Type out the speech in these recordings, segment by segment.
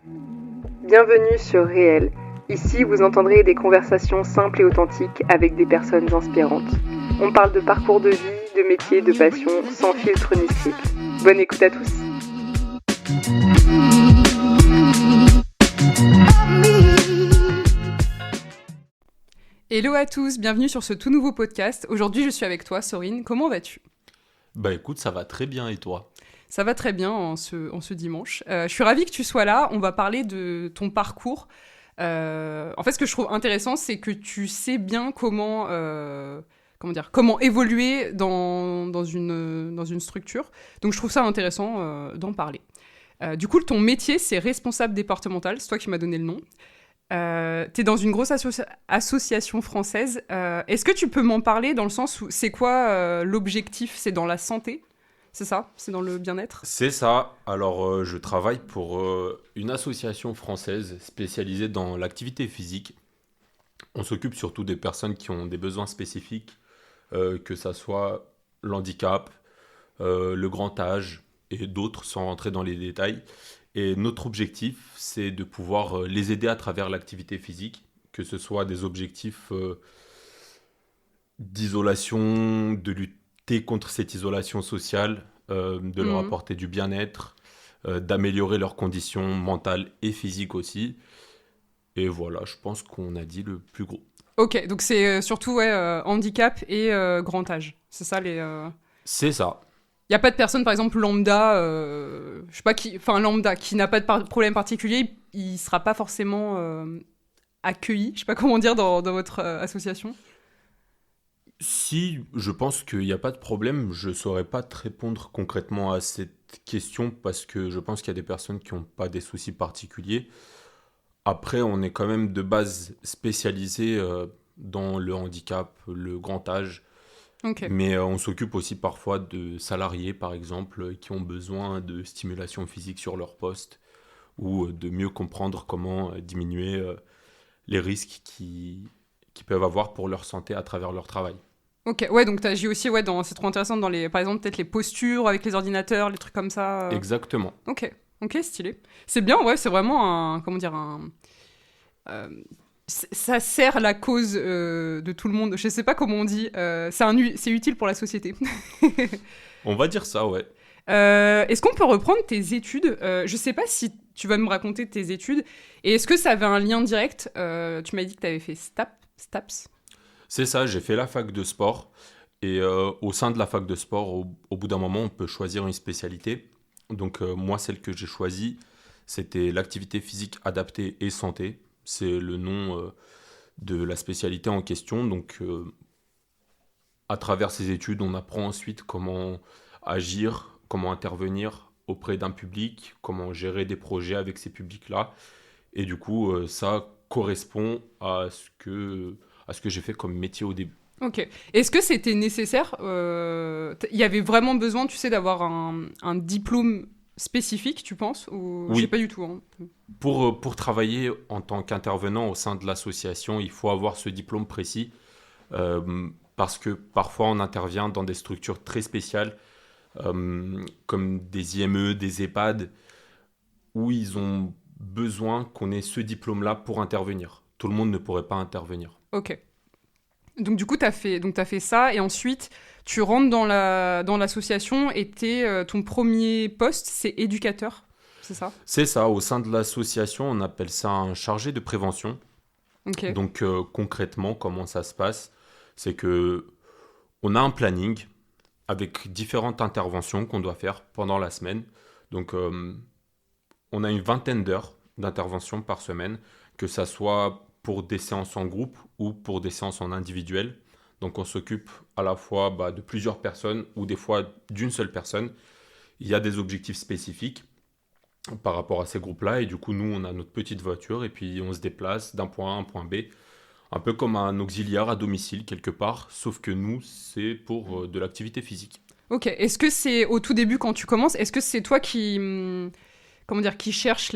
Bienvenue sur Réel. Ici, vous entendrez des conversations simples et authentiques avec des personnes inspirantes. On parle de parcours de vie, de métier, de passion, sans filtre ni script. Bonne écoute à tous. Hello à tous, bienvenue sur ce tout nouveau podcast. Aujourd'hui, je suis avec toi, Sorine. Comment vas-tu ? Bah écoute, ça va très bien et toi ? Ça va très bien en ce dimanche. Je suis ravie que tu sois là. On va parler de ton parcours. En fait, ce que je trouve intéressant, c'est que tu sais bien comment évoluer dans une structure. Donc, je trouve ça intéressant d'en parler. Du coup, ton métier, c'est responsable départemental. C'est toi qui m'as donné le nom. T'es dans une grosse association française. Est-ce que tu peux m'en parler dans le sens où c'est quoi l'objectif ? C'est dans la santé ? C'est ça ? C'est dans le bien-être ? C'est ça. Alors, je travaille pour une association française spécialisée dans l'activité physique. On s'occupe surtout des personnes qui ont des besoins spécifiques, que ça soit l'handicap, le grand âge et d'autres, sans rentrer dans les détails. Et notre objectif, c'est de pouvoir les aider à travers l'activité physique, que ce soit des objectifs d'isolation, de lutter contre cette isolation sociale, de leur apporter du bien-être, d'améliorer leurs conditions mentales et physiques aussi. Et voilà, je pense qu'on a dit le plus gros. Ok, donc c'est surtout handicap et grand âge. C'est ça les. C'est ça. Il n'y a pas de personne, par exemple, lambda, lambda, qui n'a pas de problème particulier, il ne sera pas forcément accueilli, je ne sais pas comment dire, dans votre association. Si je pense qu'il n'y a pas de problème, je ne saurais pas te répondre concrètement à cette question parce que je pense qu'il y a des personnes qui n'ont pas des soucis particuliers. Après, on est quand même de base spécialisé dans le handicap, le grand âge, Ok. mais on s'occupe aussi parfois de salariés, par exemple, qui ont besoin de stimulation physique sur leur poste ou de mieux comprendre comment diminuer les risques qu'ils peuvent avoir pour leur santé à travers leur travail. Ok, ouais, donc tu agis aussi, c'est trop intéressant dans par exemple, peut-être les postures avec les ordinateurs, les trucs comme ça. Exactement. Ok, stylé. C'est bien, ouais, c'est vraiment ça sert la cause de tout le monde. Je sais pas comment on dit. C'est utile pour la société. On va dire ça, ouais. Est-ce qu'on peut reprendre tes études ? Je sais pas si tu vas me raconter tes études. Et est-ce que ça avait un lien direct ? Tu m'as dit que tu avais fait STAPS. C'est ça, j'ai fait la fac de sport. Et au sein de la fac de sport, au bout d'un moment, on peut choisir une spécialité. Donc moi, celle que j'ai choisie, c'était l'activité physique adaptée et santé. C'est le nom de la spécialité en question. Donc à travers ces études, on apprend ensuite comment agir, comment intervenir auprès d'un public, comment gérer des projets avec ces publics-là. Et du coup, ça correspond à ce que j'ai fait comme métier au début. Ok. Est-ce que c'était nécessaire ? Il y avait vraiment besoin, tu sais, d'avoir un diplôme spécifique, tu penses ? Ou... Oui. Je sais pas du tout. Hein. Pour travailler en tant qu'intervenant au sein de l'association, il faut avoir ce diplôme précis parce que parfois on intervient dans des structures très spéciales comme des IME, des EHPAD, où ils ont besoin qu'on ait ce diplôme-là pour intervenir. Tout le monde ne pourrait pas intervenir. Ok. Donc du coup, t'as fait ça, et ensuite, tu rentres dans l'association, et ton premier poste, c'est éducateur, c'est ça ? C'est ça, au sein de l'association, on appelle ça un chargé de prévention. Ok. Donc concrètement, comment ça se passe ? C'est que on a un planning avec différentes interventions qu'on doit faire pendant la semaine. Donc on a une vingtaine d'heures d'intervention par semaine, que ça soit pour des séances en groupe ou pour des séances en individuel. Donc on s'occupe à la fois de plusieurs personnes ou des fois d'une seule personne. Il y a des objectifs spécifiques par rapport à ces groupes-là et du coup nous on a notre petite voiture et puis on se déplace d'un point A à un point B, un peu comme un auxiliaire à domicile quelque part, sauf que nous c'est pour de l'activité physique. Ok. Est-ce que c'est, au tout début, quand tu commences, est-ce que c'est toi qui cherche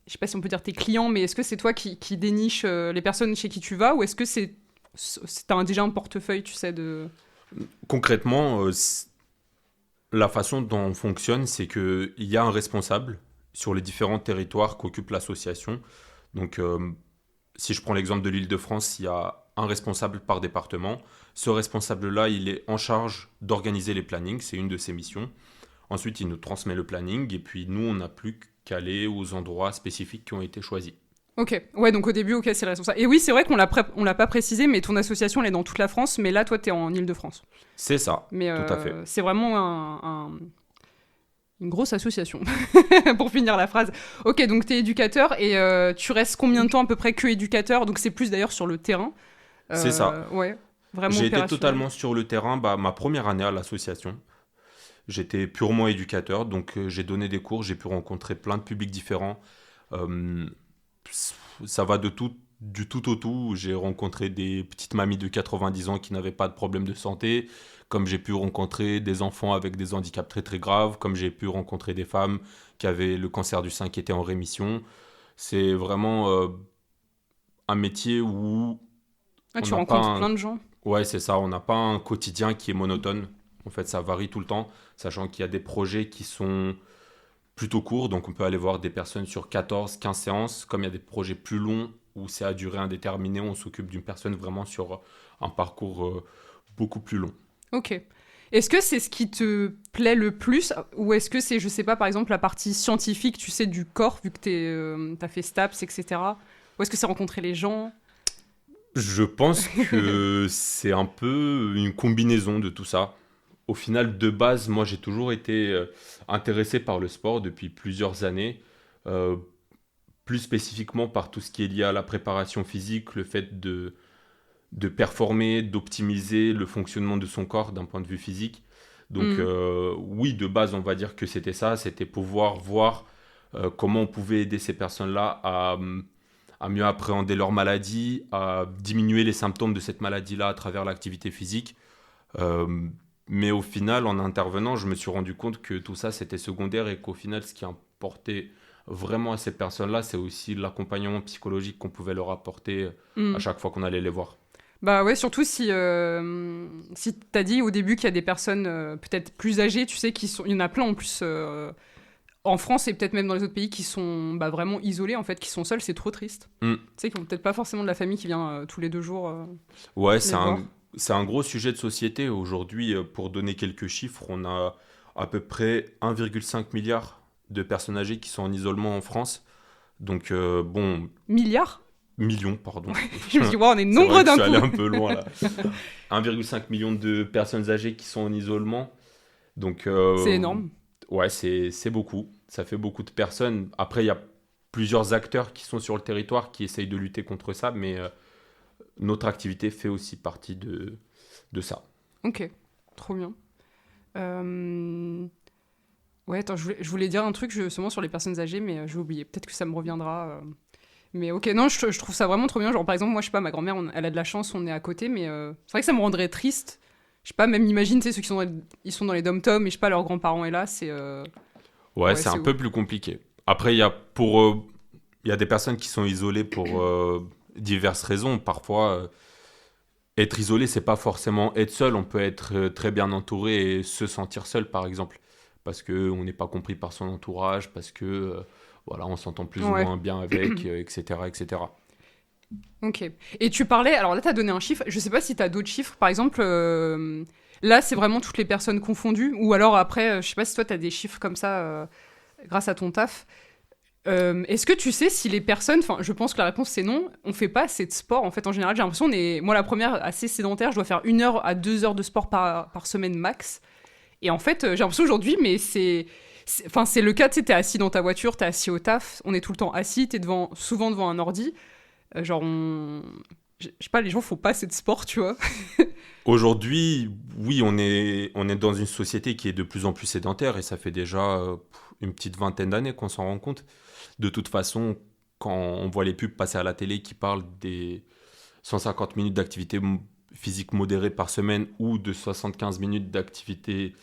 je sais pas si on peut dire tes clients, mais est-ce que c'est toi qui déniche les personnes chez qui tu vas, ou est-ce que t'as déjà un portefeuille, tu sais, de... Concrètement, la façon dont on fonctionne, c'est qu'il y a un responsable sur les différents territoires qu'occupe l'association. Donc, si je prends l'exemple de l'Île-de-France, il y a un responsable par département. Ce responsable-là, il est en charge d'organiser les plannings, c'est une de ses missions. Ensuite, il nous transmet le planning et puis nous, on n'a plus qu'à aller aux endroits spécifiques qui ont été choisis. Ok, ouais, donc au début, ok, c'est le responsable. Et oui, c'est vrai on l'a pas précisé, mais ton association, elle est dans toute la France, mais là, toi, t'es en Île-de-France. C'est ça, Mais tout à fait. c'est vraiment une grosse association, pour finir la phrase. Ok, donc t'es éducateur et tu restes combien de temps à peu près que éducateur? Donc c'est plus d'ailleurs sur le terrain. C'est ça. Ouais, vraiment J'ai été opérationnel. totalement sur le terrain, ma première année à l'association. J'étais purement éducateur, donc j'ai donné des cours, j'ai pu rencontrer plein de publics différents. Euh, Ça va du tout au tout. J'ai rencontré des petites mamies de 90 ans qui n'avaient pas de problème de santé, comme j'ai pu rencontrer des enfants avec des handicaps très très graves, comme j'ai pu rencontrer des femmes qui avaient le cancer du sein qui était en rémission. C'est vraiment un métier où Ah, on tu n'a pas rencontres un... plein de gens. Ouais, c'est ça, on n'a pas un quotidien qui est monotone. En fait, ça varie tout le temps, sachant qu'il y a des projets qui sont plutôt court, donc on peut aller voir des personnes sur 14, 15 séances, comme il y a des projets plus longs où c'est à durée indéterminée, on s'occupe d'une personne vraiment sur un parcours beaucoup plus long. Ok. Est-ce que c'est ce qui te plaît le plus ou est-ce que c'est, je sais pas, par exemple, la partie scientifique, tu sais, du corps, vu que t'as fait STAPS, etc. Ou est-ce que c'est rencontrer les gens? Je pense que c'est un peu une combinaison de tout ça. Au final, de base, moi j'ai toujours été intéressé par le sport depuis plusieurs années, euh, plus spécifiquement par tout ce qui est lié à la préparation physique, le fait de performer, d'optimiser le fonctionnement de son corps d'un point de vue physique. Donc Hmm. oui, de base, on va dire que c'était ça, c'était pouvoir voir comment on pouvait aider ces personnes-là à mieux appréhender leur maladie, à diminuer les symptômes de cette maladie-là à travers l'activité physique. Euh, mais au final, en intervenant, je me suis rendu compte que tout ça, c'était secondaire et qu'au final, ce qui importait vraiment à ces personnes-là, c'est aussi l'accompagnement psychologique qu'on pouvait leur apporter à Hmm. chaque fois qu'on allait les voir. Bah ouais, surtout si t'as dit au début qu'il y a des personnes peut-être plus âgées, tu sais, il y en a plein en plus en France et peut-être même dans les autres pays qui sont bah, vraiment isolés en fait, qui sont seuls, c'est trop triste. Hmm. Tu sais, qui ont peut-être pas forcément de la famille qui vient tous les 2 jours Ouais, les voir. c'est un gros sujet de société. Aujourd'hui, pour donner quelques chiffres, on a à peu près 1,5 milliard de personnes âgées qui sont en isolement en France. Donc, bon, Milliards? millions, pardon. Je me suis dit, wow, on est C'est nombreux vrai que je d'un suis allé coup. un peu loin là. 1,5 million de personnes âgées qui sont en isolement. Donc, C'est énorme. ouais, c'est beaucoup. Ça fait beaucoup de personnes. Après, il y a plusieurs acteurs qui sont sur le territoire qui essayent de lutter contre ça, mais notre activité fait aussi partie de ça. Ok, trop bien. Euh, Ouais, attends, je voulais dire un truc justement sur les personnes âgées, mais j'ai oublié. Peut-être que ça me reviendra. Mais ok, non, je trouve ça vraiment trop bien. Genre, par exemple, moi, je sais pas, ma grand-mère, elle a de la chance, on est à côté, mais c'est vrai que ça me rendrait triste. Je sais pas, même imagine, tu sais, ceux qui sont ils sont dans les dom-toms et je sais pas, leurs grands-parents est là, c'est. Ouais, Ouais, c'est c'est un ouf. peu plus compliqué. Après, il y a des personnes qui sont isolées pour diverses raisons. Parfois, être isolé, c'est pas forcément être seul. On peut être très bien entouré et se sentir seul, par exemple, parce que on n'est pas compris par son entourage, parce que voilà, on s'entend plus ou Ouais, moins bien avec, etc., etc. ok. Et tu parlais, alors là, t'as donné un chiffre, je sais pas si t'as d'autres chiffres, par exemple, là, c'est vraiment toutes les personnes confondues, ou alors après, je sais pas si toi, t'as des chiffres comme ça, grâce à ton taf. Est-ce que tu sais si les personnes, enfin je pense que la réponse c'est non, on fait pas assez de sport en fait en général, j'ai l'impression moi la première assez sédentaire, je dois faire 1 heure à 2 heures de sport par semaine max, et en fait j'ai l'impression aujourd'hui mais enfin c'est le cas, tu sais, t'es assis dans ta voiture, t'es assis au taf, on est tout le temps assis, souvent devant un ordi, genre je sais pas, les gens font pas assez de sport tu vois. Aujourd'hui, oui, on est dans une société qui est de plus en plus sédentaire et ça fait déjà une petite vingtaine d'années qu'on s'en rend compte. De toute façon, quand on voit les pubs passer à la télé qui parlent des 150 minutes d'activité physique modérée par semaine ou de 75 minutes d'activité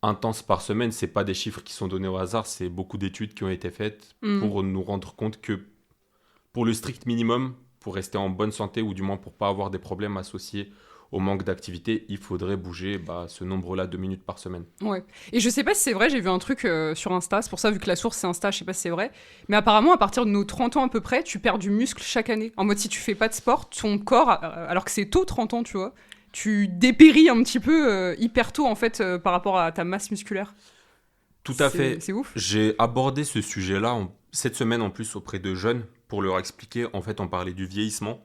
intense par semaine, c'est pas des chiffres qui sont donnés au hasard, c'est beaucoup d'études qui ont été faites Hmm. pour nous rendre compte que pour le strict minimum, pour rester en bonne santé ou du moins pour pas avoir des problèmes associés au manque d'activité, il faudrait bouger ce nombre-là de minutes par semaine. Ouais. Et je sais pas si c'est vrai, j'ai vu un truc sur Insta, c'est pour ça, vu que la source c'est Insta, je sais pas si c'est vrai, mais apparemment, à partir de nos 30 ans à peu près, tu perds du muscle chaque année. En mode, si tu fais pas de sport, ton corps, alors que c'est tôt 30 ans, tu vois, tu dépéris un petit peu hyper tôt, en fait, par rapport à ta masse musculaire. Tout à fait. C'est ouf. J'ai abordé ce sujet-là cette semaine en plus auprès de jeunes pour leur expliquer. En fait, on parlait du vieillissement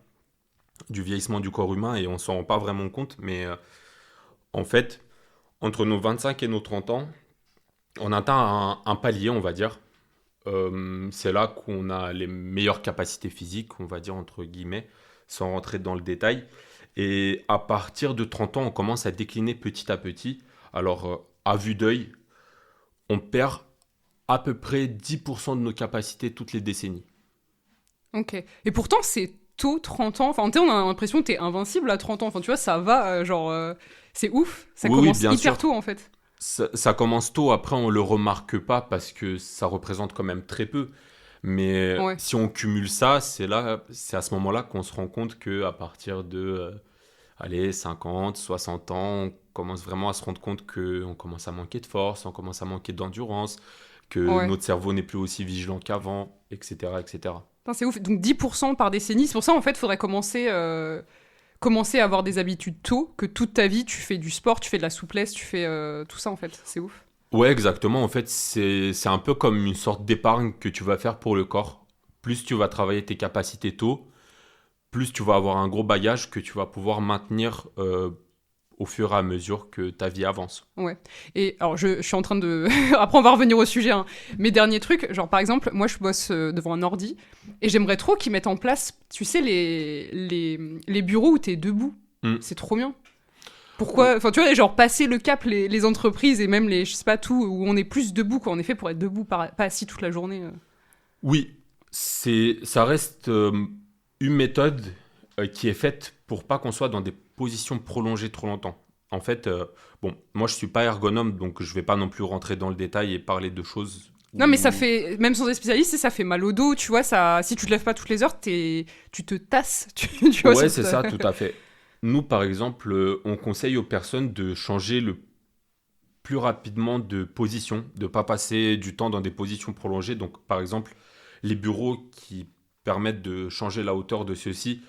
du corps humain et on s'en rend pas vraiment compte. Mais en fait, entre nos 25 et nos 30 ans, on atteint un palier, on va dire. C'est là qu'on a les meilleures capacités physiques, on va dire entre guillemets, sans rentrer dans le détail. Et à partir de 30 ans, on commence à décliner petit à petit. Alors, à vue d'œil, on perd à peu près 10% de nos capacités toutes les décennies. Ok. Et pourtant, c'est tôt 30 ans. Enfin, tu sais, on a l'impression que t'es invincible à 30 ans. Enfin, tu vois, ça va, c'est ouf. Ça Oui, commence bien hyper sûr. tôt, en fait. Ça commence tôt, après on le remarque pas parce que ça représente quand même très peu. Mais Ouais. si on cumule ça, c'est à ce moment-là qu'on se rend compte que à partir de allez, 50, 60 ans, on commence vraiment à se rendre compte qu'on commence à manquer de force, on commence à manquer d'endurance, que Ouais. notre cerveau n'est plus aussi vigilant qu'avant, etc., etc. Putain, c'est ouf. Donc 10% par décennie. C'est pour ça, en fait, il faudrait commencer à avoir des habitudes tôt, que toute ta vie, tu fais du sport, tu fais de la souplesse, tu fais tout ça, en fait. C'est ouf. Ouais, exactement. En fait, c'est un peu comme une sorte d'épargne que tu vas faire pour le corps. Plus tu vas travailler tes capacités tôt, plus tu vas avoir un gros bagage que tu vas pouvoir maintenir au fur et à mesure que ta vie avance. Ouais. Et alors, je suis en train de... Après, on va revenir au sujet. Hein. Mes derniers trucs, genre, par exemple, moi, je bosse devant un ordi, et j'aimerais trop qu'ils mettent en place, tu sais, les bureaux où t'es debout. Mm. C'est trop bien. Pourquoi? Enfin, tu vois, genre, passer le cap, les entreprises, et même les, je sais pas, tout, où on est plus debout, quoi. En effet, pour être debout, pas assis toute la journée. Oui, ça reste une méthode qui est faite pour pas qu'on soit dans des positions prolongées trop longtemps. En fait, bon, moi je suis pas ergonome, donc je vais pas non plus rentrer dans le détail et parler de choses Non, mais ça où... fait, même sans être spécialiste, ça fait mal au dos, tu vois, ça, si tu te lèves pas toutes les heures, tu te tasses, tu vois. Ouais, c'est ça, tout à fait. Nous, par exemple, on conseille aux personnes de changer le plus rapidement de position, de ne pas passer du temps dans des positions prolongées. Donc, par exemple, les bureaux qui permettent de changer la hauteur de ceux-ci,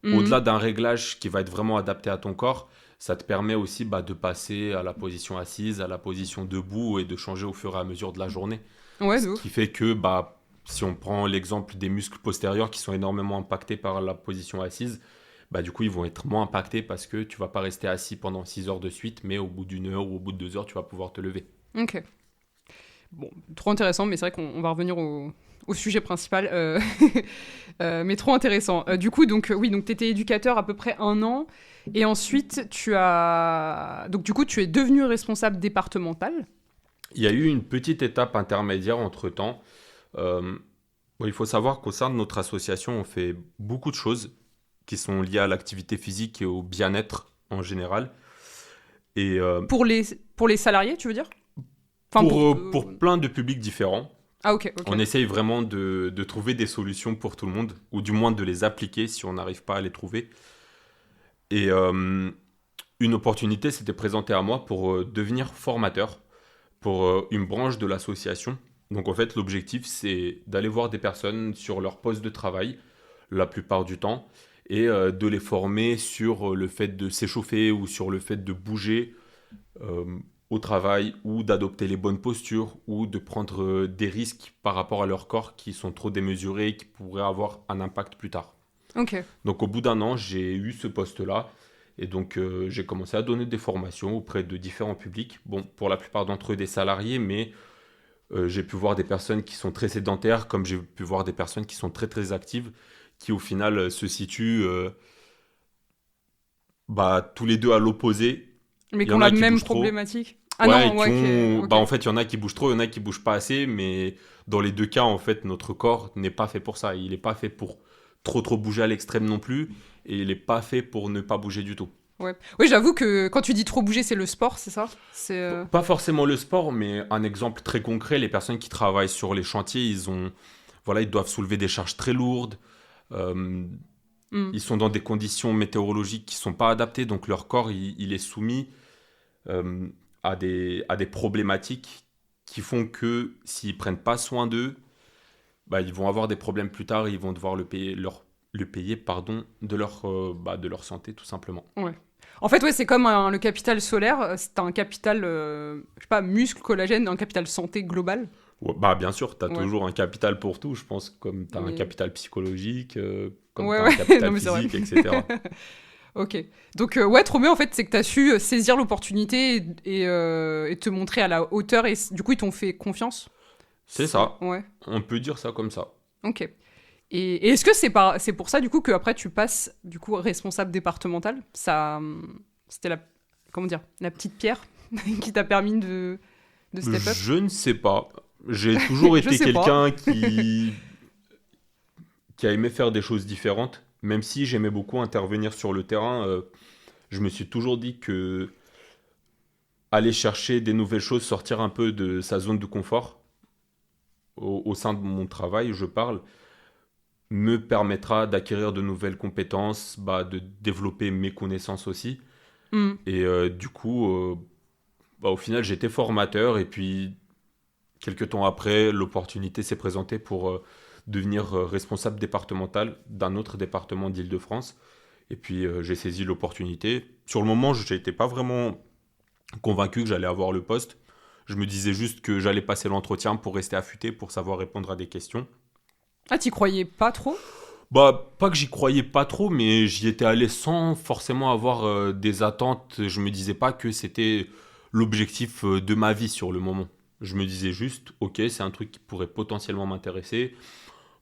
au-delà Mhm. d'un réglage qui va être vraiment adapté à ton corps, ça te permet aussi de passer à la position assise, à la position debout et de changer au fur et à mesure de la journée. Ouais, Ce de qui ouf. fait que, si on prend l'exemple des muscles postérieurs qui sont énormément impactés par la position assise, du coup, ils vont être moins impactés parce que tu vas pas rester assis pendant 6 heures de suite, mais au bout d'une heure ou au bout de 2 heures, tu vas pouvoir te lever. Ok. Bon, trop intéressant, mais c'est vrai qu'on va revenir au sujet principal. Mais trop intéressant. Du coup, donc, oui, donc tu étais éducateur à peu près 1 an. Et ensuite, donc, du coup, tu es devenu responsable départemental. Il y a eu une petite étape intermédiaire entre-temps. Euh, il faut savoir qu'au sein de notre association, on fait beaucoup de choses qui sont liées à l'activité physique et au bien-être en général. Et Pour les salariés, tu veux dire? Enfin, pour plein de publics différents, Ah, ok, ok. on essaye vraiment de trouver des solutions pour tout le monde, ou du moins de les appliquer si on n'arrive pas à les trouver. Et une opportunité s'était présentée à moi pour devenir formateur pour une branche de l'association. Donc en fait, l'objectif, c'est d'aller voir des personnes sur leur poste de travail, la plupart du temps, et de les former sur le fait de s'échauffer ou sur le fait de bouger euh, au travail ou d'adopter les bonnes postures ou de prendre des risques par rapport à leur corps qui sont trop démesurés et qui pourraient avoir un impact plus tard. Ok. Donc au bout d'un an, j'ai eu ce poste-là et donc j'ai commencé à donner des formations auprès de différents publics. Bon, pour la plupart d'entre eux des salariés, mais j'ai pu voir des personnes qui sont très sédentaires, comme j'ai pu voir des personnes qui sont très très actives, qui au final se situent tous les deux à l'opposé. Mais Il y qu'on en a a la qui même bougent trop. problématique. Ah Ouais, et non, qui ouais, ont... ok. en fait, il y en a qui bougent trop, il y en a qui bougent pas assez, mais dans les deux cas, en fait, notre corps n'est pas fait pour ça. Il n'est pas fait pour trop bouger à l'extrême non plus, et il n'est pas fait pour ne pas bouger du tout. Ouais. Oui, j'avoue que quand tu dis trop bouger, c'est le sport, c'est ça? C'est. Pas forcément le sport, mais un exemple très concret, les personnes qui travaillent sur les chantiers, ils doivent soulever des charges très lourdes. Euh, Mm. Ils sont dans des conditions météorologiques qui sont pas adaptées, donc leur corps, il est soumis euh, à des problématiques qui font que s'ils prennent pas soin d'eux, bah, ils vont avoir des problèmes plus tard, et ils vont devoir le payer pardon, de leur santé, tout simplement. Ouais. En fait, ouais, c'est comme le capital solaire. C'est un capital, je sais pas, muscle, collagène, un capital santé global. Ouais, bah, bien sûr, tu as Ouais. toujours un capital pour tout, je pense, comme tu as un Mais... capital psychologique, comme tu Ouais, as un ouais. Non, capital mais c'est vrai. physique, etc. Ok. Donc, ouais, trop bien, en fait, c'est que tu as su saisir l'opportunité et te montrer à la hauteur. Et du coup, ils t'ont fait confiance. C'est ça, Ouais. on peut dire ça comme ça. Ok. Et est-ce que c'est pour ça, du coup, qu'après, tu passes, du coup, responsable départemental? Ça, c'était comment dire, la petite pierre qui t'a permis de step up? Je ne sais pas. J'ai toujours Je été sais pas. quelqu'un qui a aimé faire des choses différentes. Même si j'aimais beaucoup intervenir sur le terrain, je me suis toujours dit que aller chercher des nouvelles choses, sortir un peu de sa zone de confort, au sein de mon travail, je parle, me permettra d'acquérir de nouvelles compétences, bah, de développer mes connaissances aussi. Hmm. Et du coup, bah, au final, j'étais formateur. Et puis, quelques temps après, l'opportunité s'est présentée pour devenir responsable départemental d'un autre département d'Île-de-France. Et puis, j'ai saisi l'opportunité. Sur le moment, je n'étais pas vraiment convaincu que j'allais avoir le poste. Je me disais juste que j'allais passer l'entretien pour rester affûté, pour savoir répondre à des questions. Ah, t'y croyais pas trop? Bah, pas que j'y croyais pas trop, mais j'y étais allé sans forcément avoir des attentes. Je me disais pas que c'était l'objectif de ma vie sur le moment. Je me disais juste, ok, c'est un truc qui pourrait potentiellement m'intéresser.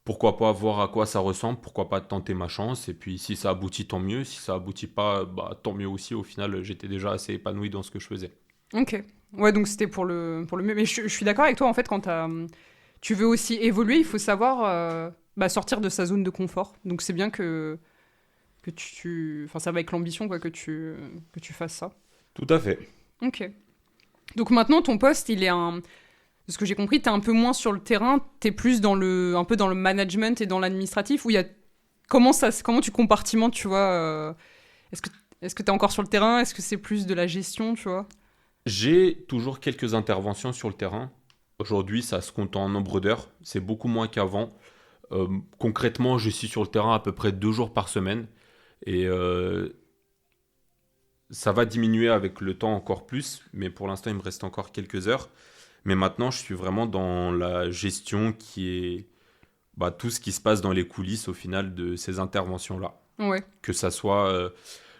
Pourquoi pas voir à quoi ça ressemble, pourquoi pas tenter ma chance. Et puis si ça aboutit, tant mieux. Si ça aboutit pas, bah, tant mieux aussi. Au final, j'étais déjà assez épanoui dans ce que je faisais. Ok. Ouais, donc c'était pour le mieux. Mais je suis d'accord avec toi, en fait, quand tu veux aussi évoluer, il faut savoir bah, sortir de sa zone de confort. Donc c'est bien que enfin, ça va avec l'ambition, quoi, que tu fasses ça. Tout à fait. Ok. Donc maintenant, ton poste, il est de ce que j'ai compris, t'es un peu moins sur le terrain, t'es plus un peu dans le management et dans l'administratif, où il y a, comment tu compartimentes, tu vois, est-ce que, est-ce que t'es encore sur le terrain, est-ce que c'est plus de la gestion, tu vois? J'ai toujours quelques interventions sur le terrain. Aujourd'hui, ça se compte en nombre d'heures. C'est beaucoup moins qu'avant. Concrètement, je suis sur le terrain à peu près 2 jours par semaine. Et ça va diminuer avec le temps encore plus. Mais pour l'instant, il me reste encore quelques heures. Mais maintenant, je suis vraiment dans la gestion qui est bah, tout ce qui se passe dans les coulisses au final de ces interventions-là. Ouais. Que ça soit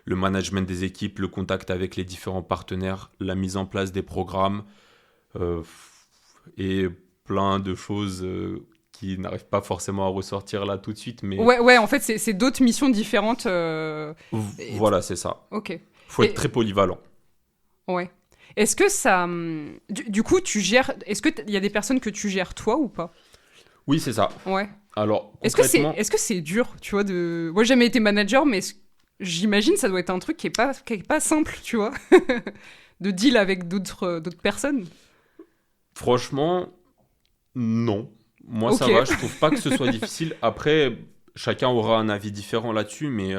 le management des équipes, le contact avec les différents partenaires, la mise en place des programmes euh, et plein de choses qui n'arrivent pas forcément à ressortir là tout de suite. Mais Ouais, ouais, en fait, c'est d'autres missions différentes. Et voilà, c'est ça. ok. Faut être Et, très polyvalent. ouais. Est-ce que ça. Du coup, tu gères. Est-ce qu'il y a des personnes que tu gères toi ou pas? Oui, c'est ça. Ouais. Alors, concrètement, Est-ce que c'est dur, tu vois, de. Moi, j'ai jamais été manager, mais j'imagine ça doit être un truc qui est pas simple, tu vois, de deal avec d'autres personnes. franchement, non. Moi, Ok. ça va. Je trouve pas que ce soit difficile. Après, chacun aura un avis différent là-dessus, mais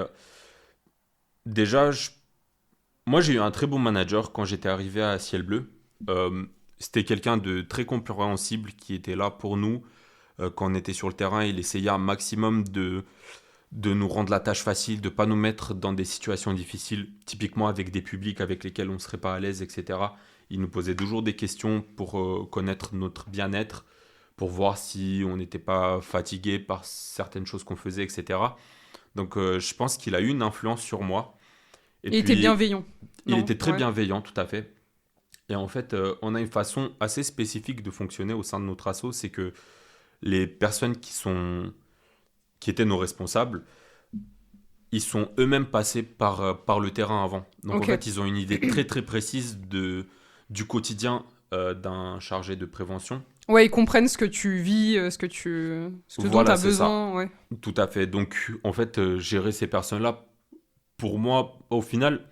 déjà, moi, j'ai eu un très bon manager quand j'étais arrivé à Ciel Bleu. C'était quelqu'un de très compréhensible qui était là pour nous. Quand on était sur le terrain, il essayait un maximum de nous rendre la tâche facile, de pas nous mettre dans des situations difficiles, typiquement avec des publics avec lesquels on ne serait pas à l'aise, etc. Il nous posait toujours des questions pour connaître notre bien-être, pour voir si on n'était pas fatigué par certaines choses qu'on faisait, etc. Donc je pense qu'il a eu une influence sur moi. Et Il était puis, bienveillant. il Non? était très Ouais. bienveillant, tout à fait. Et en fait, on a une façon assez spécifique de fonctionner au sein de notre asso, c'est que les personnes qui étaient nos responsables, ils sont eux-mêmes passés par le terrain avant. Donc en Ok. fait, ils ont une idée très très précise du quotidien d'un chargé de prévention. Ouais, ils comprennent ce que tu vis, ce dont tu Voilà, as c'est ça. besoin, ouais. Tout à fait. Donc en fait, gérer ces personnes-là, pour moi, au final,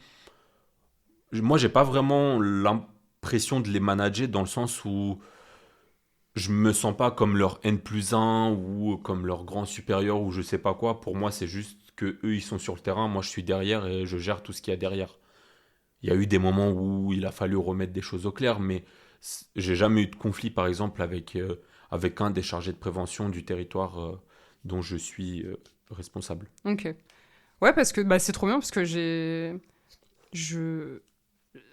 moi, j'ai pas vraiment l'impression de les manager dans le sens où je me sens pas comme leur N plus 1 ou comme leur grand supérieur ou je sais pas quoi. Pour moi, c'est juste que eux ils sont sur le terrain, moi je suis derrière et je gère tout ce qu'il y a derrière. Il y a eu des moments où il a fallu remettre des choses au clair, mais j'ai jamais eu de conflit, par exemple, avec un des chargés de prévention du territoire dont je suis responsable. Ok. Ouais, parce que c'est trop bien, parce que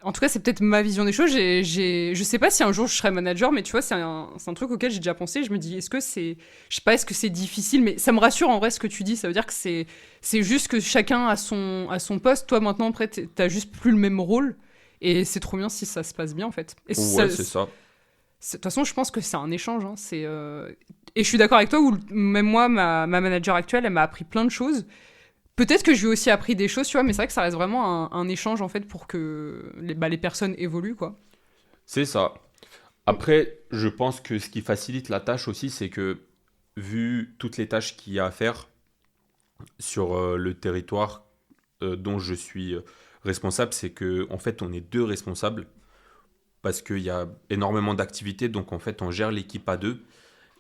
en tout cas, c'est peut-être ma vision des choses. Je sais pas si un jour je serai manager, mais tu vois, c'est un truc auquel j'ai déjà pensé. Je me dis, est-ce que c'est. Je sais pas, est-ce que c'est difficile, mais ça me rassure en vrai ce que tu dis. Ça veut dire que c'est juste que chacun a son poste. Toi, maintenant, après, t'as juste plus le même rôle. Et c'est trop bien si ça se passe bien, en fait. Et Ouais, c'est ça. De toute façon, je pense que c'est un échange. Hein. Et je suis d'accord avec toi, où même moi, ma manager actuelle, elle m'a appris plein de choses. Peut-être que je lui ai aussi appris des choses, tu vois, mais c'est vrai que ça reste vraiment un échange, en fait, pour que les personnes évoluent, quoi. C'est ça. Après, je pense que ce qui facilite la tâche aussi, c'est que vu toutes les tâches qu'il y a à faire sur le territoire dont je suis responsable, c'est que en fait, on est deux responsables parce qu'il y a énormément d'activités, donc en fait, on gère l'équipe à deux.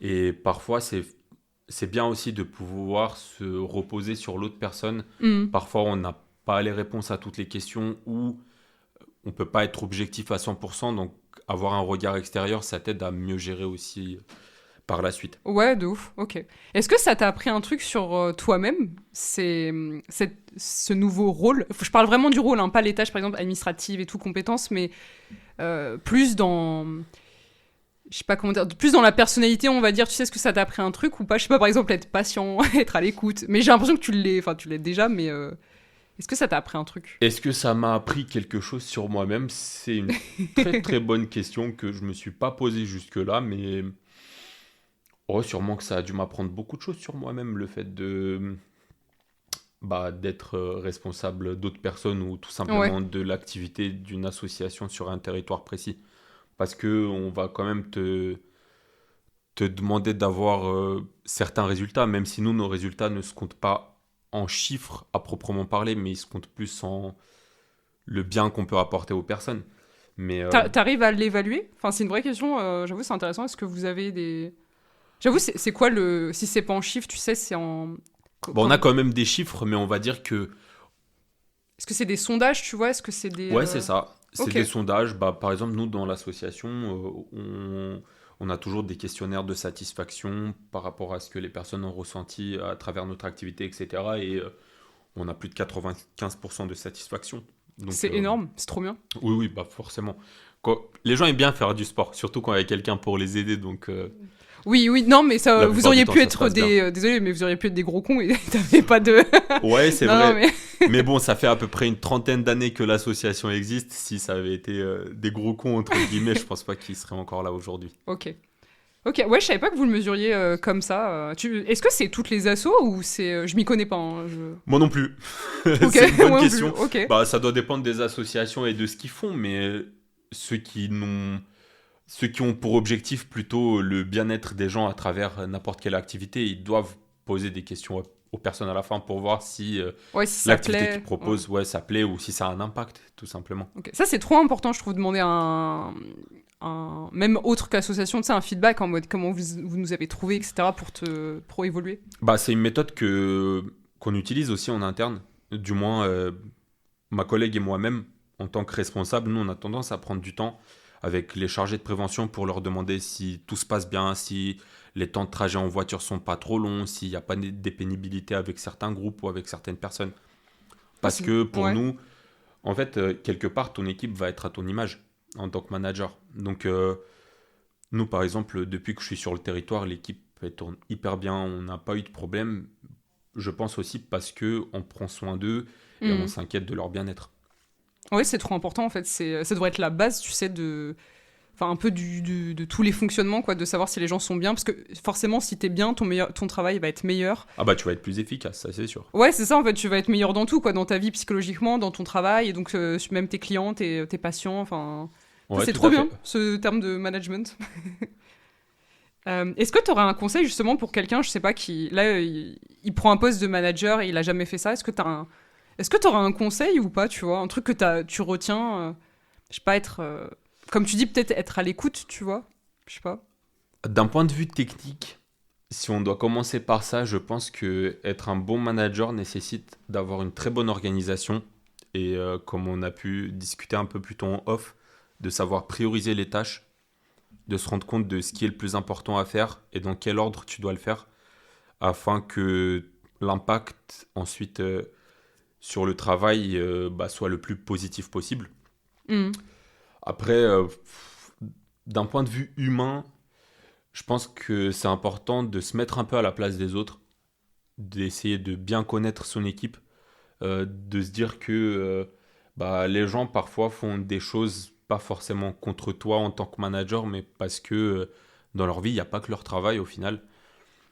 Et parfois, c'est bien aussi de pouvoir se reposer sur l'autre personne. Mhm. Parfois, on n'a pas les réponses à toutes les questions ou on peut pas être objectif à 100%. Donc, avoir un regard extérieur, ça t'aide à mieux gérer aussi par la suite. Ouais, de ouf, ok. Est-ce que ça t'a appris un truc sur toi-même, ce nouveau rôle? Je parle vraiment du rôle, hein, pas les tâches, par exemple, administratives et tout, compétences, mais plus dans... Je sais pas comment dire, plus dans la personnalité, on va dire. Tu sais, est-ce que ça t'a appris un truc ou pas? Je sais pas, par exemple, être patient, être à l'écoute. Mais j'ai l'impression que tu l'es déjà, mais est-ce que ça t'a appris un truc? Est-ce que ça m'a appris quelque chose sur moi-même? C'est une très très bonne question que je me suis pas posée jusque-là, mais oh, sûrement que ça a dû m'apprendre beaucoup de choses sur moi-même, le fait d'être responsable d'autres personnes ou tout Ouais. simplement de l'activité d'une association sur un territoire précis. Parce que on va quand même te demander d'avoir certains résultats, même si nous, nos résultats ne se comptent pas en chiffres à proprement parler, mais ils se comptent plus en le bien qu'on peut apporter aux personnes. Mais T'arrives à l'évaluer? Enfin, c'est une vraie question, j'avoue, c'est intéressant. Est-ce que vous avez des... J'avoue, c'est quoi le... Si c'est pas en chiffres, tu sais, c'est en... on a quand même des chiffres, mais on va dire que Est-ce que c'est des sondages, tu vois? Est-ce que c'est des... ouais, c'est ça. C'est Ok. des sondages. Par exemple, nous, dans l'association, on a toujours des questionnaires de satisfaction par rapport à ce que les personnes ont ressenti à travers notre activité, etc. Et on a plus de 95% de satisfaction. Donc, C'est énorme, c'est trop bien. oui, oui, forcément. Les gens aiment bien faire du sport, surtout quand il y a quelqu'un pour les aider. Donc, Oui, oui, non, mais ça, la vous plupart du auriez temps, pu ça se être passe bien. des... désolé, mais vous auriez pu être des gros cons et t'avais pas de... Ouais, c'est Non, vrai. non, mais... Mais bon, ça fait à peu près une trentaine d'années que l'association existe. Si ça avait été des gros cons, entre guillemets, je pense pas qu'ils seraient encore là aujourd'hui. Ok. Ok, ouais, je savais pas que vous le mesuriez comme ça. Est-ce que c'est toutes les assos ou c'est... je m'y connais pas, hein, Moi non plus. Ok, C'est une bonne moi non plus, question. ok. Ça doit dépendre des associations et de ce qu'ils font, mais ceux qui n'ont... Ceux qui ont pour objectif plutôt le bien-être des gens à travers n'importe quelle activité, ils doivent poser des questions aux personnes à la fin pour voir si Ouais, si ça l'activité plaît. qu'ils proposent, ouais, ça plaît ou si ça a un impact, tout simplement. Ok. Ça, c'est trop important, je trouve, de demander même autre qu'association, tu sais, un feedback en mode comment vous nous avez trouvé, etc., pour évoluer. C'est une méthode qu'on utilise aussi en interne. Du moins, ma collègue et moi-même, en tant que responsable, nous, on a tendance à prendre du temps avec les chargés de prévention pour leur demander si tout se passe bien, si les temps de trajet en voiture sont pas trop longs, s'il n'y a pas des pénibilités avec certains groupes ou avec certaines personnes. Parce que pour Ouais. nous, en fait, quelque part, ton équipe va être à ton image en tant que manager. Donc, nous, par exemple, depuis que je suis sur le territoire, l'équipe elle tourne hyper bien, on n'a pas eu de problème. Je pense aussi parce que on prend soin d'eux et on Mhm. s'inquiète de leur bien-être. Ouais, c'est trop important, en fait. Ça devrait être la base, tu sais, enfin, un peu de tous les fonctionnements, quoi, de savoir si les gens sont bien. Parce que forcément, si t'es bien, ton travail va être meilleur. Ah bah tu vas être plus efficace, ça c'est sûr. Ouais, c'est ça, en fait, tu vas être meilleur dans tout, quoi, dans ta vie psychologiquement, dans ton travail, et donc même tes clients, tes patients, enfin... Ça, Ouais, c'est tout trop à fait. bien, ce terme de management. Est-ce que tu aurais un conseil justement pour quelqu'un, je sais pas, qui là il prend un poste de manager et il a jamais fait ça? Est-ce que t'aurais un conseil ou pas, tu vois, un truc que tu retiens, je sais pas, être comme tu dis, peut-être être à l'écoute, tu vois, je sais pas. D'un point de vue technique, Si on doit commencer par ça, je pense que être un bon manager nécessite d'avoir une très bonne organisation et comme on a pu discuter un peu plus tôt en off, de savoir prioriser les tâches, de se rendre compte de ce qui est le plus important à faire et dans quel ordre tu dois le faire afin que l'impact ensuite sur le travail soit le plus positif possible. Hmm. Après, d'un point de vue humain, je pense que c'est important de se mettre un peu à la place des autres, d'essayer de bien connaître son équipe, de se dire que les gens parfois font des choses pas forcément contre toi en tant que manager, mais parce que dans leur vie, il n'y a pas que leur travail au final.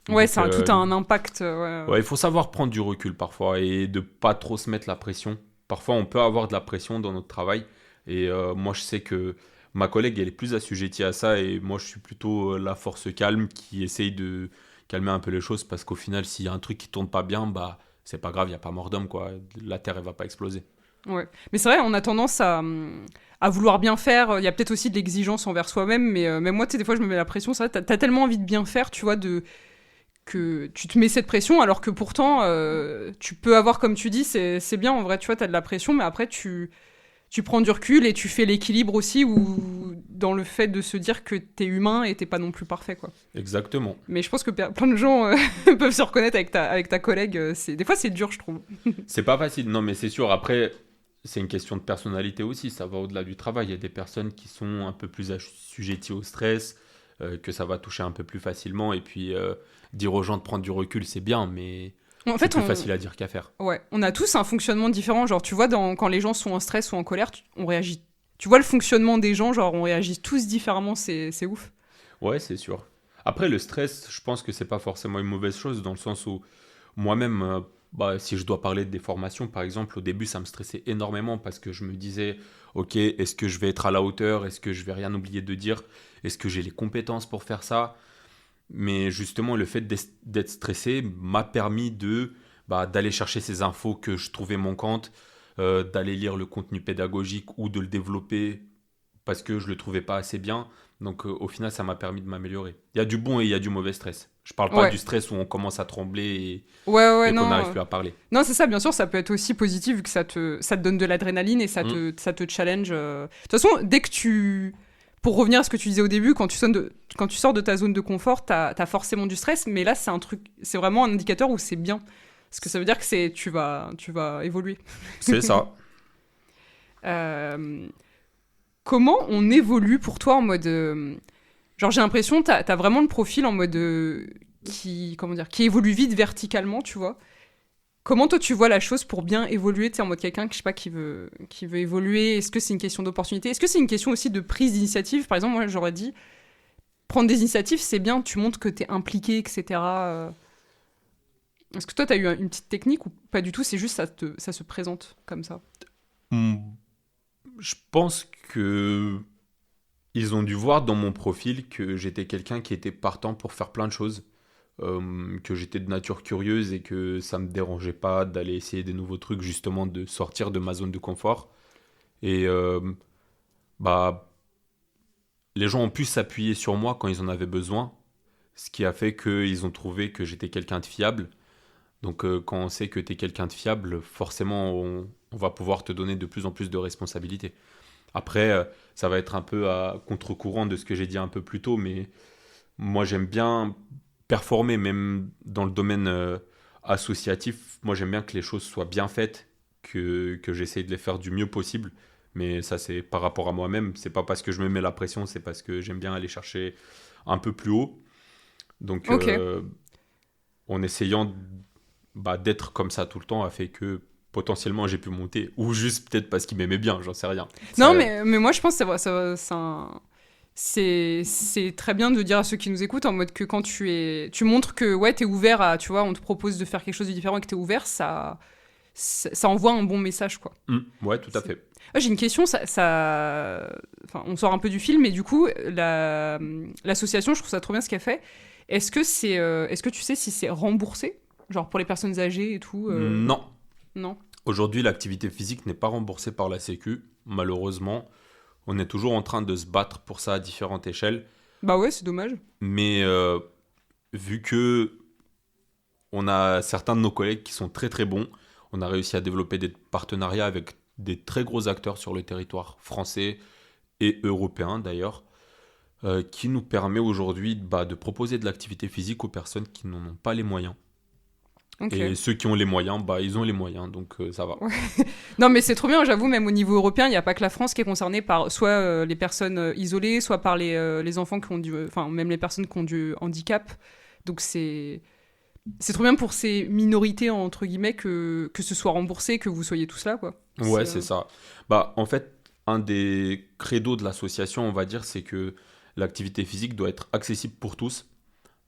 Ouais, Donc, tout a un impact. Ouais. ouais, il faut savoir prendre du recul parfois et de pas trop se mettre la pression. Parfois, on peut avoir de la pression dans notre travail. Et moi, je sais que ma collègue, elle est plus assujettie à ça. Et moi, je suis plutôt la force calme qui essaye de calmer un peu les choses. Parce qu'au final, s'il y a un truc qui tourne pas bien, bah, c'est pas grave, il n'y a pas mort d'homme, quoi. La terre, elle va pas exploser. Ouais. Mais c'est vrai, on a tendance à vouloir bien faire. Il y a peut-être aussi de l'exigence envers soi-même. Mais même moi, tu sais, des fois, je me mets la pression. C'est vrai, t'as tellement envie de bien faire, tu vois, que tu te mets cette pression, alors que pourtant, tu peux avoir, comme tu dis, c'est bien, en vrai, tu vois, t'as de la pression, mais après, tu prends du recul et tu fais l'équilibre aussi, ou dans le fait de se dire que t'es humain et t'es pas non plus parfait, quoi. Exactement. Mais je pense que plein de gens peuvent se reconnaître avec ta collègue. Des fois, c'est dur, je trouve. C'est pas facile, non, mais c'est sûr. Après, c'est une question de personnalité aussi. Ça va au-delà du travail. Il y a des personnes qui sont un peu plus assujetties au stress, que ça va toucher un peu plus facilement. Et puis, dire aux gens de prendre du recul, c'est bien, mais En c'est fait, plus facile à dire qu'à faire. ouais, on a tous un fonctionnement différent. Genre, tu vois, quand les gens sont en stress ou en colère, on réagit. Tu vois le fonctionnement des gens, genre, on réagit tous différemment, c'est ouf. Ouais, c'est sûr. Après, le stress, je pense que c'est pas forcément une mauvaise chose dans le sens où moi-même, si je dois parler des formations, par exemple, au début, ça me stressait énormément parce que je me disais, ok, est-ce que je vais être à la hauteur? Est-ce que je vais rien oublier de dire? Est-ce que j'ai les compétences pour faire ça? Mais justement, le fait d'être stressé m'a permis d'aller chercher ces infos que je trouvais manquantes, d'aller lire le contenu pédagogique ou de le développer parce que je le trouvais pas assez bien. Donc au final, ça m'a permis de m'améliorer. Il y a du bon et il y a du mauvais stress. Je parle pas Ouais. du stress où on commence à trembler Ouais, et qu'on non. n'arrive plus à parler. Non, c'est ça, bien sûr, ça peut être aussi positif vu que ça te donne de l'adrénaline et Mm. ça te challenge. De toute façon, dès que tu. Pour revenir à ce que tu disais au début, quand tu sors de ta zone de confort, t'as forcément du stress, mais là, c'est vraiment un indicateur où c'est bien. Parce que ça veut dire que tu vas évoluer. C'est ça. Euh, Comment on évolue pour toi en mode. Genre, j'ai l'impression que t'as vraiment le profil en mode. Comment dire, qui évolue vite verticalement, tu vois. Comment toi tu vois la chose pour bien évoluer, tu sais, en mode quelqu'un que je sais pas qui veut évoluer. Est-ce que c'est une question d'opportunité? Est-ce que c'est une question aussi de prise d'initiative? Par exemple, moi j'aurais dit prendre des initiatives, c'est bien, tu montres que t'es impliqué, etc. Est-ce que toi t'as eu une petite technique ou pas du tout? C'est juste ça se présente comme ça. Mm. Je pense que ils ont dû voir dans mon profil que j'étais quelqu'un qui était partant pour faire plein de choses, que j'étais de nature curieuse et que ça me dérangeait pas d'aller essayer des nouveaux trucs, justement de sortir de ma zone de confort. Et bah, les gens ont pu s'appuyer sur moi quand ils en avaient besoin, ce qui a fait qu'ils ont trouvé que j'étais quelqu'un de fiable. Donc quand on sait que tu es quelqu'un de fiable, forcément on va pouvoir te donner de plus en plus de responsabilités. Après, ça va être un peu à contre-courant de ce que j'ai dit un peu plus tôt, mais moi j'aime bien performer, même dans le domaine associatif. Moi j'aime bien que les choses soient bien faites, que j'essaye de les faire du mieux possible. Mais ça, c'est par rapport à moi-même. C'est pas parce que je me mets la pression, c'est parce que j'aime bien aller chercher un peu plus haut. Donc, Ok. en essayant d'être comme ça tout le temps a fait que potentiellement j'ai pu monter. Ou juste peut-être parce qu'il m'aimait bien, j'en sais rien. Non, Ça, mais moi je pense que c'est très bien de dire à ceux qui nous écoutent en mode que quand tu montres que ouais, t'es ouvert à, tu vois, on te propose de faire quelque chose de différent et que t'es ouvert, ça envoie un bon message, quoi. ouais, tout à fait. Ah, j'ai une question, enfin, on sort un peu du film, mais du coup, l'association, je trouve ça trop bien ce qu'elle fait. Est-ce que tu sais si c'est remboursé? Genre pour les personnes âgées et tout Non. Non. Aujourd'hui, l'activité physique n'est pas remboursée par la Sécu, malheureusement. On est toujours en train de se battre pour ça à différentes échelles. Bah ouais, c'est dommage. Mais vu que on a certains de nos collègues qui sont très très bons, on a réussi à développer des partenariats avec des très gros acteurs sur le territoire français et européen d'ailleurs, qui nous permet aujourd'hui de proposer de l'activité physique aux personnes qui n'en ont pas les moyens. Ok. Et ceux qui ont les moyens, ils ont les moyens, donc ça va. Ouais. Non, mais c'est trop bien, j'avoue, même au niveau européen, il n'y a pas que la France qui est concernée par soit les personnes isolées, soit par les enfants qui ont enfin, même les personnes qui ont du handicap. Donc c'est trop bien pour ces minorités, entre guillemets, que ce soit remboursé, que vous soyez tous là, quoi. Ouais, c'est ça. En fait, un des credos de l'association, on va dire, c'est que l'activité physique doit être accessible pour tous.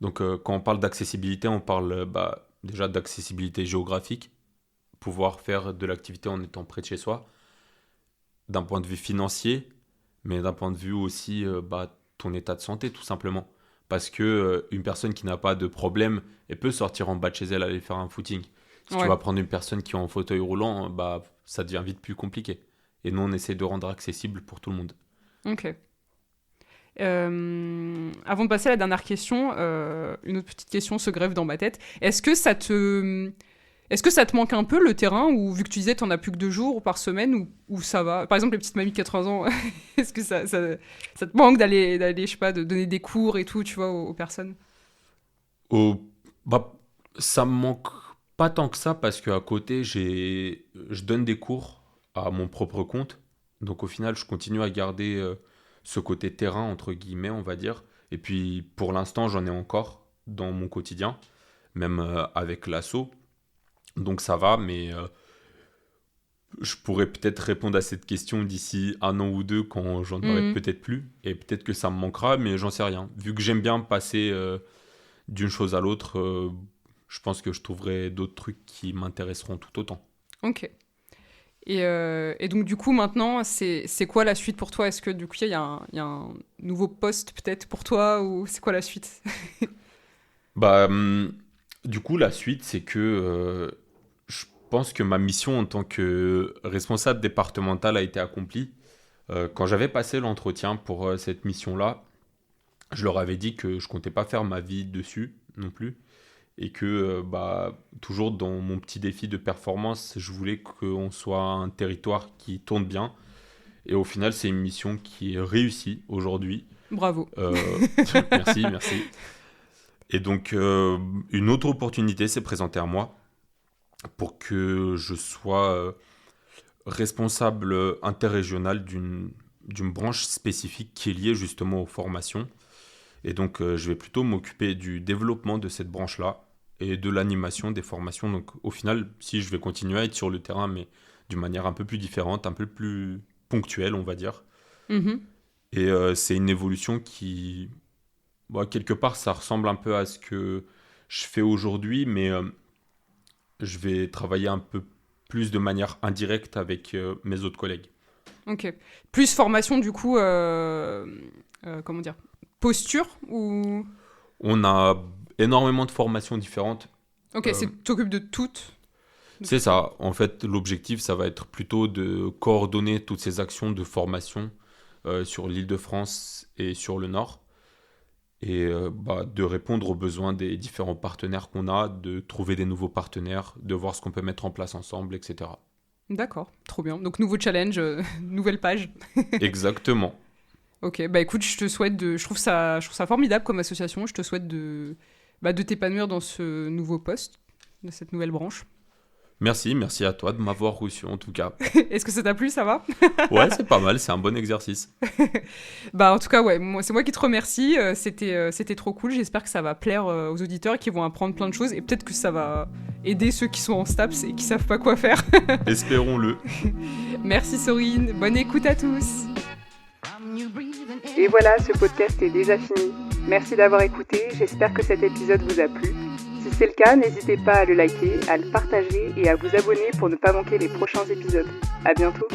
Donc, quand on parle d'accessibilité, on parle déjà d'accessibilité géographique, pouvoir faire de l'activité en étant près de chez soi, d'un point de vue financier, mais d'un point de vue aussi ton état de santé, tout simplement. Parce que une personne qui n'a pas de problème, elle peut sortir en bas de chez elle, aller faire un footing. Si tu vas prendre une personne qui est en fauteuil roulant, ça devient vite plus compliqué. Et nous, on essaie de rendre accessible pour tout le monde. Ok. Avant de passer à la dernière question, une autre petite question se greffe dans ma tête. Est-ce que ça te manque un peu le terrain, ou vu que tu disais t'en as plus que 2 jours par semaine, ou ça va? Par exemple, les petites mamies de 80 ans, est-ce que ça te manque d'aller, je sais pas, de donner des cours et tout, tu vois, aux personnes? Ça me manque pas tant que ça parce qu'à côté, je donne des cours à mon propre compte. Donc au final, je continue à garder ce côté terrain, entre guillemets, on va dire. Et puis pour l'instant, j'en ai encore dans mon quotidien, même avec l'asso. Donc ça va, mais je pourrais peut-être répondre à cette question d'ici 1 an ou 2 quand j'en aurai peut-être plus. Et peut-être que ça me manquera, mais j'en sais rien. Vu que j'aime bien passer d'une chose à l'autre, je pense que je trouverai d'autres trucs qui m'intéresseront tout autant. Ok. Et donc du coup maintenant, c'est quoi la suite pour toi? Est-ce que du coup il y a un nouveau poste peut-être pour toi, ou c'est quoi la suite? Du coup, la suite, c'est que je pense que ma mission en tant que responsable départemental a été accomplie. Quand j'avais passé l'entretien pour cette mission-là, je leur avais dit que je comptais pas faire ma vie dessus non plus. Et que toujours dans mon petit défi de performance, je voulais qu'on soit un territoire qui tourne bien. Et au final, c'est une mission qui est réussie aujourd'hui. Bravo. Merci. Et donc, une autre opportunité s'est présentée à moi pour que je sois responsable interrégional d'une branche spécifique qui est liée justement aux formations. Et donc, je vais plutôt m'occuper du développement de cette branche-là et de l'animation des formations. Donc, au final, si je vais continuer à être sur le terrain, mais d'une manière un peu plus différente, un peu plus ponctuelle, on va dire. Mm-hmm. Et c'est une évolution qui, quelque part, ça ressemble un peu à ce que je fais aujourd'hui, mais je vais travailler un peu plus de manière indirecte avec mes autres collègues. Ok. Plus formation, du coup, comment dire, posture ou... On a énormément de formations différentes. Ok, t'occupes de toutes? C'est ça. En fait, l'objectif, ça va être plutôt de coordonner toutes ces actions de formation sur l'Île-de-France et sur le Nord. Et de répondre aux besoins des différents partenaires qu'on a, de trouver des nouveaux partenaires, de voir ce qu'on peut mettre en place ensemble, etc. D'accord, trop bien. Donc, nouveau challenge, nouvelle page. Exactement. Ok, écoute, je trouve ça formidable comme association. Je te souhaite de t'épanouir dans ce nouveau poste, de cette nouvelle branche. Merci à toi de m'avoir reçu en tout cas. Est-ce que ça t'a plu, ça va? Ouais, c'est pas mal, c'est un bon exercice. En tout cas, ouais, c'est moi qui te remercie. C'était trop cool. J'espère que ça va plaire aux auditeurs et qu'ils vont apprendre plein de choses. Et peut-être que ça va aider ceux qui sont en STAPS et qui savent pas quoi faire. Espérons-le. Merci Sorine, bonne écoute à tous. Et voilà, ce podcast est déjà fini. Merci d'avoir écouté, j'espère que cet épisode vous a plu. Si c'est le cas, n'hésitez pas à le liker, à le partager et à vous abonner pour ne pas manquer les prochains épisodes. À bientôt.